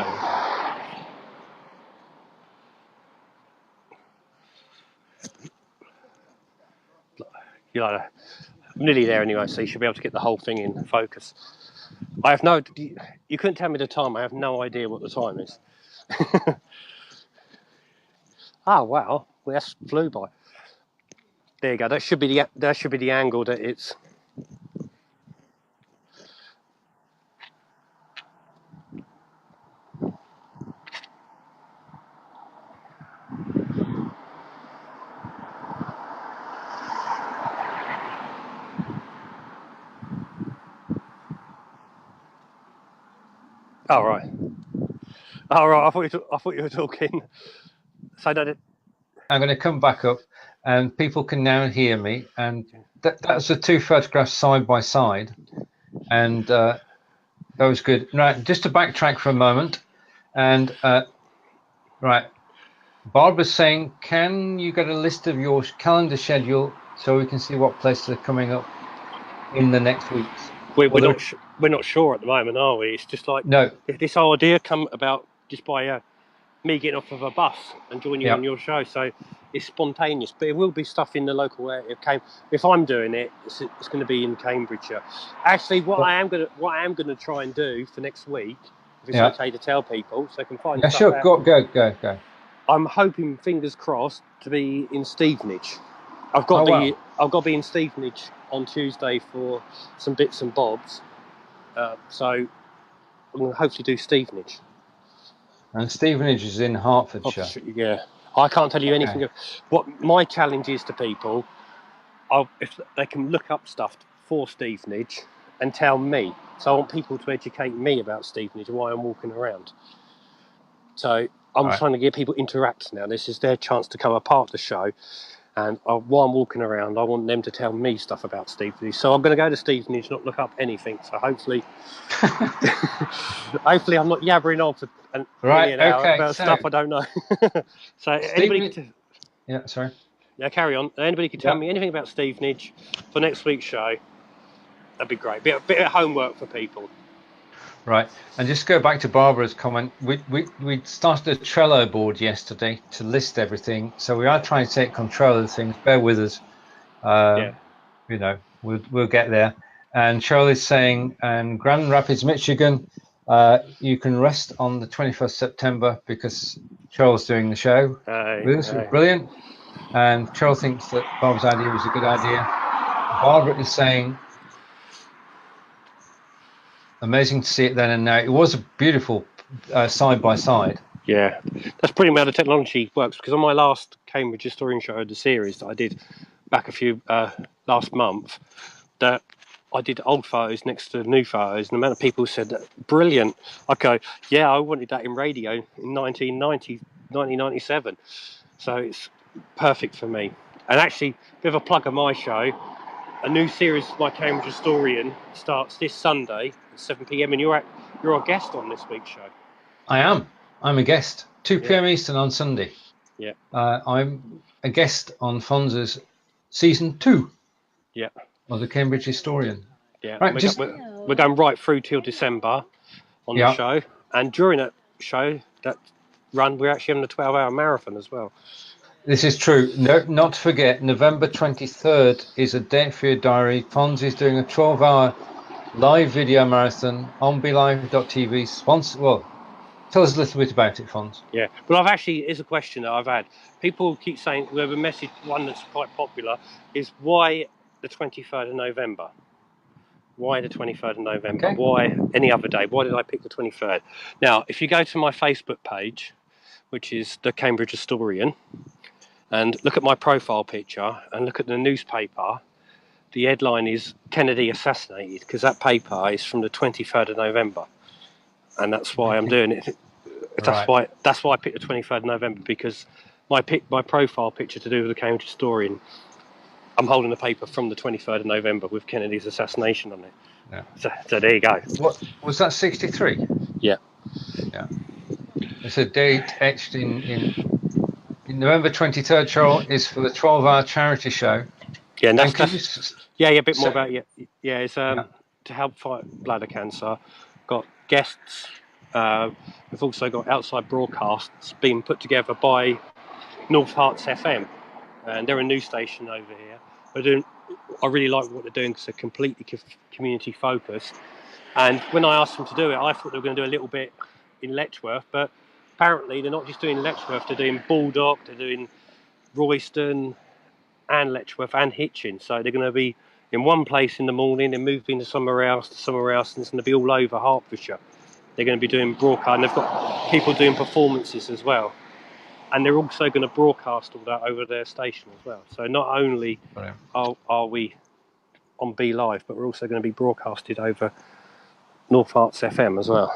I'm nearly there anyway, so you should be able to get the whole thing in focus. I have you couldn't tell me the time. I have no idea what the time is. Oh wow, well, that's flew by. There you go. That should be the angle that it's. Oh right. Oh right. I thought you were talking. So that I'm going to come back up, and people can now hear me. And that's the two photographs side by side, and that was good. Right, just to backtrack for a moment, and right, Barbara's saying, can you get a list of your calendar schedule so we can see what places are coming up in the next weeks? We're not sure at the moment, are we? It's just like if this idea come about just by me getting off of a bus and joining you on your show, so it's spontaneous. But it will be stuff in the local area. If I'm doing it, it's going to be in Cambridgeshire. Actually, what I am going to try and do for next week, if it's okay to tell people, so I can find. Yeah, sure. Go. I'm hoping, fingers crossed, to be in Stevenage. I've got to be in Stevenage on Tuesday for some bits and bobs. So I'm going to hopefully do Stevenage. And Stevenage is in Hertfordshire. Yeah, I can't tell you anything. Okay. What my challenge is to people, if they can look up stuff for Stevenage and tell me. So I want people to educate me about Stevenage and why I'm walking around. So I'm trying to get people interact now. This is their chance to become a part of the show. And while I'm walking around, I want them to tell me stuff about Stevenage. So I'm going to go to Stevenage, not look up anything. So hopefully, hopefully I'm not yabbering on for an hour about stuff I don't know. So anybody, sorry. Yeah, carry on. Anybody can tell me anything about Stevenage for next week's show. That'd be great. Bit of homework for people. Right, and just go back to Barbara's comment. We started a Trello board yesterday to list everything, so we are trying to take control of things. Bear with us. You know, we'll get there. And Cheryl is saying, and Grand Rapids, Michigan, you can rest on the 21st September because Cheryl's doing the show. This is brilliant. And Cheryl thinks that Bob's idea was a good idea. Barbara is saying, amazing to see it then and now. It was a beautiful side by side. Yeah, that's pretty much how the technology works. Because on my last Cambridge Historian show, the series that I did back last month, that I did old photos next to new photos, and the amount of people said that brilliant. I go, yeah, I wanted that in radio in 1997. So it's perfect for me. And actually, a bit of a plug of my show. A new series, My Cambridge Historian, starts this Sunday at 7 p.m. and you're a guest on this week's show. I am. I'm a guest. 2 p.m. Eastern on Sunday. Yeah. I'm a guest on Fonz's season 2. Yeah. Of the Cambridge Historian. Yeah. Right, we're going right through till December on the show, and during that show, that run, we're actually having a 12-hour marathon as well. This is true. No, not to forget, November 23rd is a date for your diary. Fonz is doing a 12-hour live video marathon on BeLive.tv. Tell us a little bit about it, Fonz. Yeah, well, here's a question that I've had. People keep saying, we have a message, one that's quite popular, is why the 23rd of November? Why the 23rd of November? Okay. Why any other day? Why did I pick the 23rd? Now, if you go to my Facebook page, which is the Cambridge Historian, and look at my profile picture and look at the newspaper, the headline is Kennedy assassinated, because that paper is from the 23rd of November. And that's why I'm doing it. That's why I picked the 23rd of November, because my profile picture to do with the Cambridge Historian, I'm holding a paper from the 23rd of November with Kennedy's assassination on it. Yeah. So there you go. What was that, 63? Yeah. Yeah. It's a date etched in November 23rd, Cheryl, is for the 12-hour charity show. Yeah, and that's a bit more about it. Yeah, it's to help fight bladder cancer. Got guests. We've also got outside broadcasts being put together by North Herts FM, and they're a news station over here. I really like what they're doing because they're completely community focused. And when I asked them to do it, I thought they were going to do a little bit in Letchworth, but apparently they're not just doing Letchworth, they're doing Baldock, they're doing Royston and Letchworth and Hitchin. So they're going to be in one place in the morning, then moving to somewhere else, and it's going to be all over Hertfordshire. They're going to be doing broadcast, and they've got people doing performances as well. And they're also going to broadcast all that over their station as well. So not only are we on Be Live, but we're also going to be broadcasted over North Herts FM as well.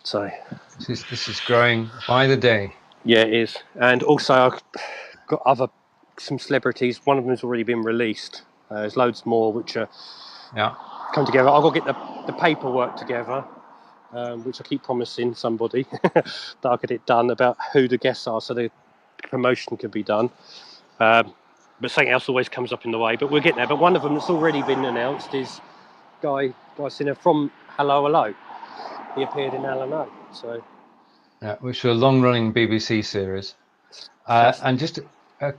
So this is growing by the day. Yeah, it is. And also I've got some celebrities. One of them has already been released. There's loads more which come together. I've got to get the paperwork together, which I keep promising somebody that I'll get it done about who the guests are so the promotion can be done. But something else always comes up in the way, but we'll get there. But one of them that's already been announced is Guy Sinner from Hello Hello. He appeared in Hello. So, which is a long-running BBC series. And just a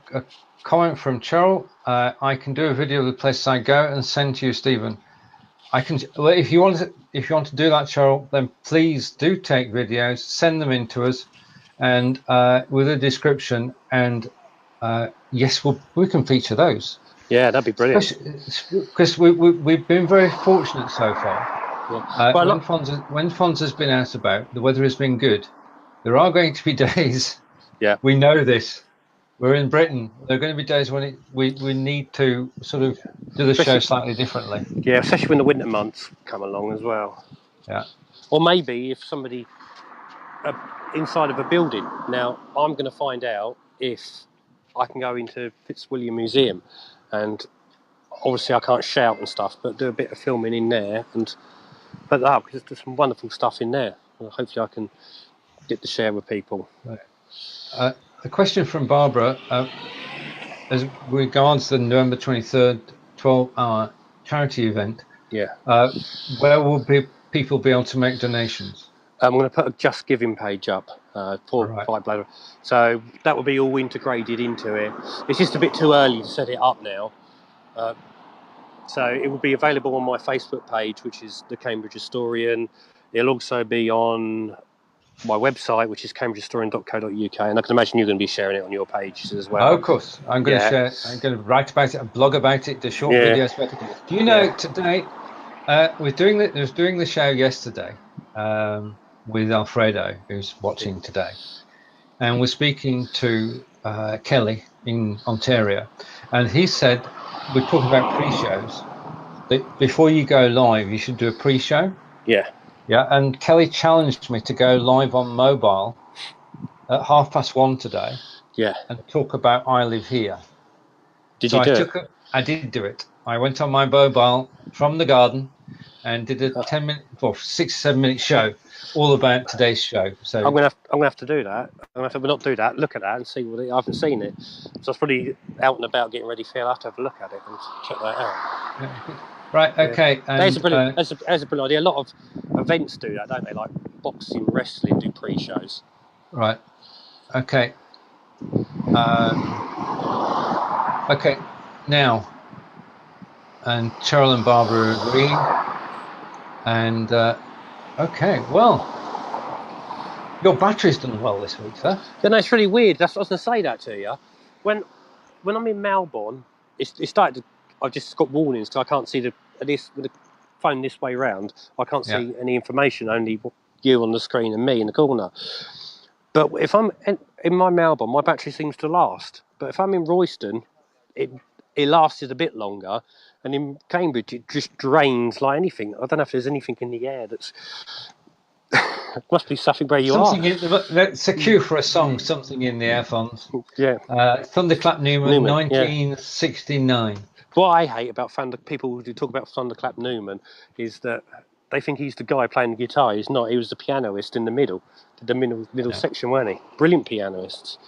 comment from Cheryl. I can do a video of the places I go and send to you, Stephen. I can. Well, if you want to do that, Cheryl, then please do take videos, send them in to us, and with a description. And yes, we can feature those. Yeah, that'd be brilliant. Because we've been very fortunate so far. Yeah. When Fonz has been out about, the weather has been good, There are going to be days. Yeah. We know this. We're in Britain. There are going to be days when we need to sort of do the show slightly differently. Yeah, especially when the winter months come along as well. Yeah. Or maybe if somebody inside of a building. Now, I'm going to find out if I can go into Fitzwilliam Museum, and obviously I can't shout and stuff, but do a bit of filming in there and put that up, because there's some wonderful stuff in there. And hopefully I can get to share with people. Right. A question from Barbara. As regards the November 23rd 12-hour charity event, where will people be able to make donations? I'm going to put a Just Giving page up for Fight Bladder. So that will be all integrated into it. It's just a bit too early to set it up now. So it will be available on my Facebook page, which is the Cambridge Historian. It'll also be on my website, which is cambridgehistorian.co.uk, and I can imagine you're going to be sharing it on your page as well. Oh, of course. I'm going to share. I'm going to write about it, and blog about it, do short videos about it. Do you know today? We're doing the show yesterday with Alfredo, who's watching today, and we're speaking to Kelly in Ontario, and he said we're talking about pre-shows. That before you go live, you should do a pre-show. Yeah. Yeah, and Kelly challenged me to go live on mobile at 1:30 today. Yeah. And talk about I Live Here. Did you do it? I did do it. I went on my mobile from the garden and did a 10-minute or 6-7 minute show all about today's show. So I'm gonna have to do that. I'm gonna have to not do that. Look at that and see what I haven't seen it. So I was probably out and about getting ready for. I'll have to have a look at it and check that out. Yeah. Right, okay. Yeah. That's a brilliant idea. A lot of events do that, don't they? Like boxing, wrestling do pre-shows. Right. Okay. Okay. Now, and Cheryl and Barbara are agreeing. And okay, well, your battery's done well this week, sir. Yeah, no, it's really weird. I was going to say that to you. When I'm in Melbourne, it started to. I've just got warnings, so I can't see with the phone this way round. I can't see any information, only you on the screen and me in the corner. But if I'm in my Melbourne, my battery seems to last. But if I'm in Royston, it lasted a bit longer. And in Cambridge, it just drains like anything. I don't know if there's anything in the air that's... It must be something where you are. That's a cue for a song, Something in the Air, Fonz. Yeah. Thunderclap Newman, 1969. Yeah. What I hate about people who talk about Thunderclap Newman is that they think he's the guy playing the guitar. He's not. He was the pianist in the middle. Did the middle section, weren't he? Brilliant pianists.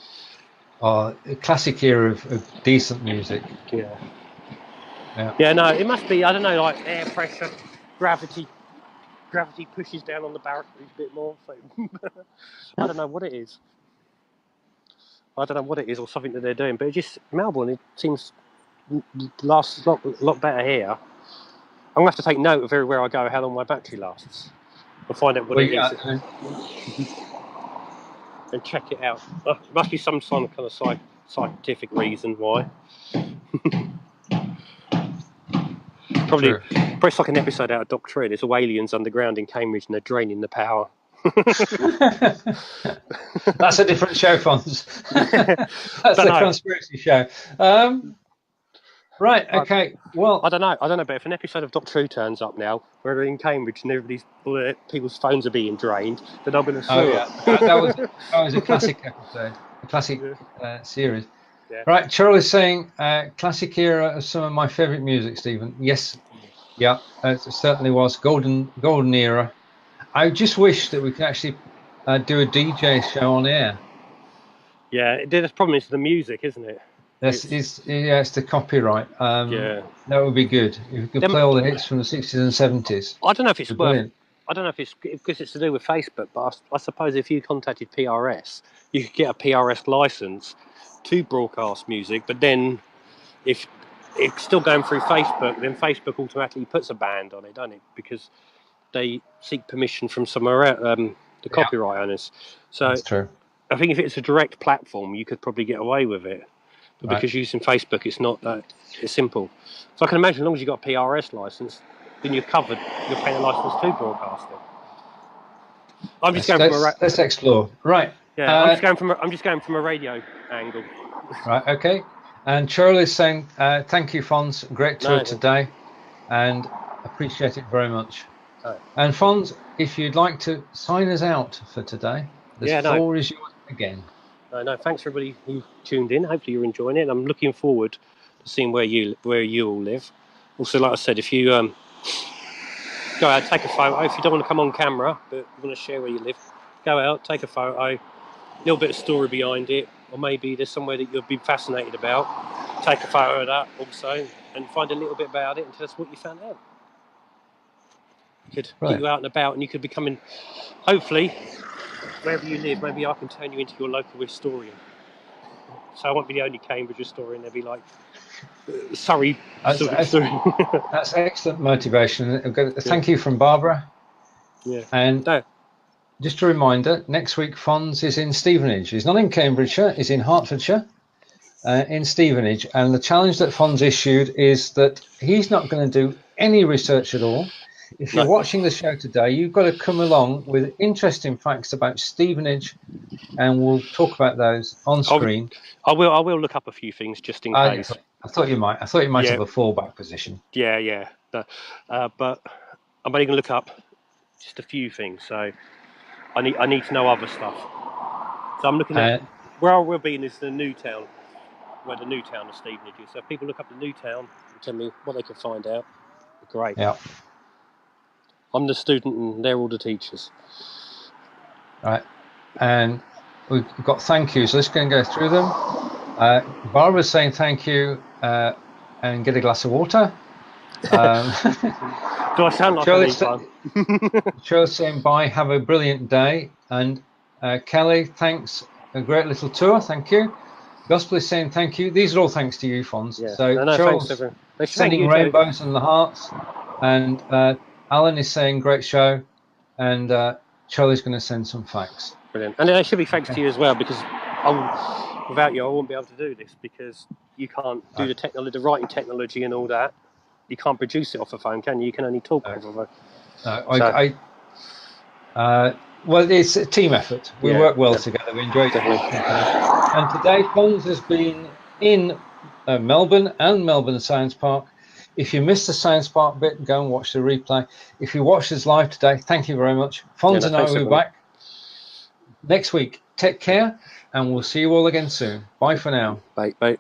A classic era of decent music. Yeah, no, it must be, I don't know, like air pressure, gravity pushes down on the barricades a bit more. So I don't know what it is. Or something that they're doing. But it just, Melbourne, it seems lasts a lot better here. I'm going to have to take note of everywhere I go how long my battery lasts. I'll find out what it is. And check it out. There must be some kind of scientific reason why. Probably like an episode out of Doctor Who. There's aliens underground in Cambridge and they're draining the power. That's a different show, Fonz. That's a conspiracy show. Right, okay. Well, I don't know, but if an episode of Doctor Who turns up now, where they're in Cambridge and people's phones are being drained, then I'm going to sue it. That was a classic episode, a classic series. Yeah. Right, Cheryl is saying classic era of some of my favourite music, Steven. Yes, it certainly was golden era. I just wish that we could actually do a DJ show on air. Yeah, the problem is the music, isn't it? It's the copyright. That would be good if we could play all the hits from the 60s and 70s. I don't know if it's worth. I don't know if it's because it's to do with Facebook, but I suppose if you contacted PRS, you could get a PRS license to broadcast music. But then, if it's still going through Facebook, then Facebook automatically puts a band on it, doesn't it? Because they seek permission from somewhere else, the copyright owners. So that's true. I think if it's a direct platform, you could probably get away with it. But because using Facebook, it's not that it's simple. So I can imagine as long as you've got a PRS license, then you're covered. You're paying a license to broadcast it. I'm just going from let's explore. Right. Yeah, I'm just going from a radio angle. Right. Okay. And Charlie is saying, "Thank you, Fonz. Great tour today, and appreciate it very much." Right. And Fonz, if you'd like to sign us out for today, the floor is yours again. No, thanks everybody who tuned in. Hopefully you're enjoying it. I'm looking forward to seeing where you all live. Also, like I said, if you go out, take a photo. If you don't want to come on camera, but you want to share where you live, go out, take a photo. A little bit of story behind it, or maybe there's somewhere that you've been fascinated about. Take a photo of that also, and find a little bit about it, and tell us what you found out. Could get you out and about, and you could be coming. Hopefully, wherever you live, maybe I can turn you into your local historian. So I won't be the only Cambridge historian. There'll be like Surrey. That's excellent motivation. Thank you from Barbara. Yeah. And just a reminder, next week Fonz is in Stevenage. He's not in Cambridgeshire, he's in Hertfordshire, in Stevenage. And the challenge that Fonz issued is that he's not going to do any research at all. If you're watching the show today, you've got to come along with interesting facts about Stevenage, and we'll talk about those on screen. I will look up a few things just in case. I thought you might have a fallback position. Yeah. But I'm only going to look up just a few things. So I need to know other stuff. So I'm looking at where I will be in is the new town, where the new town of Stevenage is. So if people look up the new town and tell me what they can find out, great. Yeah. I'm the student and they're all the teachers. Right. And we've got thank yous. Let's go and go through them. Barbara's saying thank you and get a glass of water. Do I sound like Charlie's saying bye, have a brilliant day. And Kelly, thanks. A great little tour. Thank you. Gospel is saying thank you. These are all thanks to you, Fonz. Yeah. So Charles sending rainbows and the hearts. And Alan is saying great show. And Charlie's going to send some facts. Brilliant. And there should be thanks to you as well, because without you I wouldn't be able to do this, because you can't do the writing technology and all that. You can't produce it off a phone, can you? You can only talk off a phone. Well, it's a team effort. We work well together. We enjoy it. And today, Fonz has been in Melbourne and Melbourne Science Park. If you missed the Science Park bit, go and watch the replay. If you watched us live today, thank you very much. Fonz and I will be back next week. Take care, and we'll see you all again soon. Bye for now. Bye.